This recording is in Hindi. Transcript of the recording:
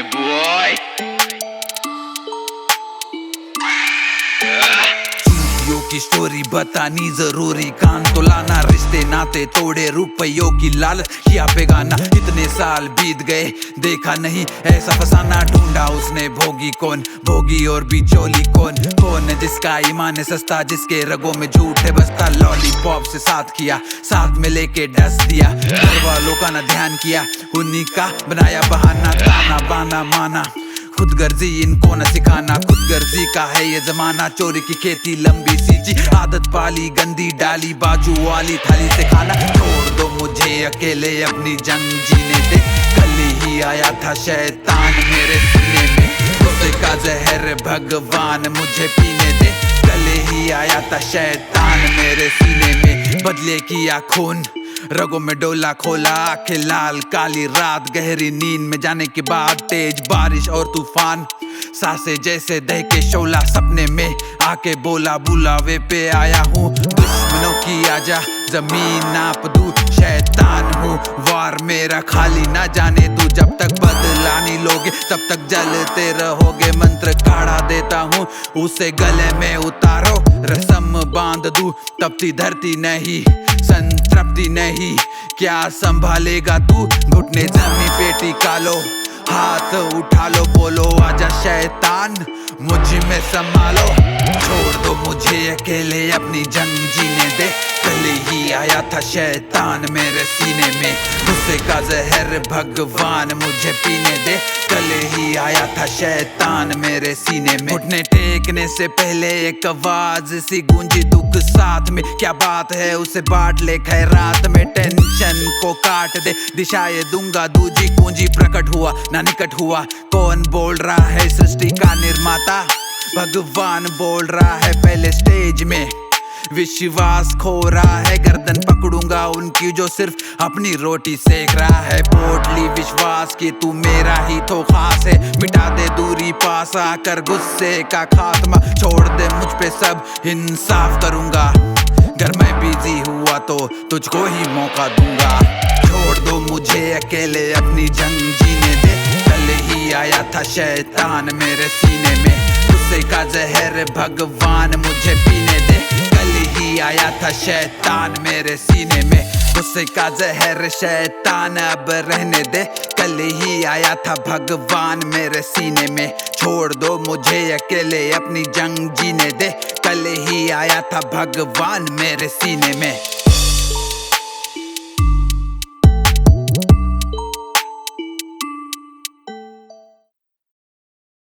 boy. चींटियों की स्टोरी बतानी जरूरी, कान तो लाना, रिश्ते नाते तोड़े, रुपयों की लालच किया बेगाना। इतने साल बीत गए देखा नहीं ऐसा फसाना, ढूंढा उसने भोगी कौन, भोगी और बिचौली कौन। कौन है जिसका ईमान है सस्ता, जिसके रगों में झूठ है बसता। लॉलीपॉप से साथ किया, साथ में लेके डस दिया, घर वालों का ना ध्यान किया, उन्हीं का बनाया बहाना। ताना बाना माना, खुदगर्जी इनको न सिखाना, खुदगर्जी का है ये जमाना। चोरी की खेती लंबी सींची, आदत पाली गंदी डाली, बाजू वाली थाली से खाना। छोड़ दो मुझे अकेले अपनी जंग जीने दे, कल ही आया था शैतान मेरे सीने में, गुस्से का जहर भगवान मुझे पीने दे। कल ही आया था शैतान मेरे सीने में, बदले किया खून, रगों में डोला खोला, आंखें लाल काली, रात गहरी नींद में जाने के बाद तेज बारिश और तूफान, सांसें जैसे दह के शोला। सपने में आके बोला बुलावे पे आया हूँ, दुश्मनों की आजा जमीन नाप दूं, शैतान हूँ वार मेरा खाली ना जाने तू। जब तक बदला नहीं लोगे तब तक जलते रहोगे, मंत्र काढ़ा देता हूँ उसे गले में उतारो, रस्म बांध दूं तपती धरती नहीं संतृप्ति नहीं, क्या संभालेगा तू। घुटने जमी पे टिका लो, हाथ उठा लो, बोलो आजा शैतान मुझ में संभालो। छोड़ दो मुझे अकेले अपनी जंग जीने दे, कल ही आया था शैतान मेरे सीने में, गुस्से का जहर भगवान मुझे पीने दे। कल ही आया था शैतान मेरे सीने में। घुटने टेकने से पहले एक आवाज सी गूंजी दुख साथ में, क्या बात है उसे बांट ले खैरात में, टेंशन को काट दे, दिशाएं दूंगा दूजी पूंजी। प्रकट हुआ ना निकट हुआ, कौन बोल रहा है सृष्टि का निर्माता, भगवान बोल रहा है पहले स्टेज में। विश्वास खो रहा है, गर्दन पकड़ूंगा उनकी जो सिर्फ अपनी रोटी सेक रहा है। पोटली विश्वास की तू मेरा ही तो खास है, मिटा दे दूरी पास आकर गुस्से का खात्मा, छोड़ दे मुझ पे सब इंसाफ करूंगा। अगर मैं बिजी हुआ तो तुझको ही मौका दूंगा, छोड़ दो मुझे अकेले अपनी जंग जीने दे। कल ही आया था शैतान मेरे सीने में, गुस्से का जहर भगवान मुझे पीने दे। कल ही आया था शैतान मेरे सीने में, गुस्से का जहर शैतान अब रहने दे। कल ही आया था भगवान मेरे सीने में, छोड़ दो मुझे अकेले अपनी जंग जीने दे। कल ही आया था भगवान मेरे सीने में।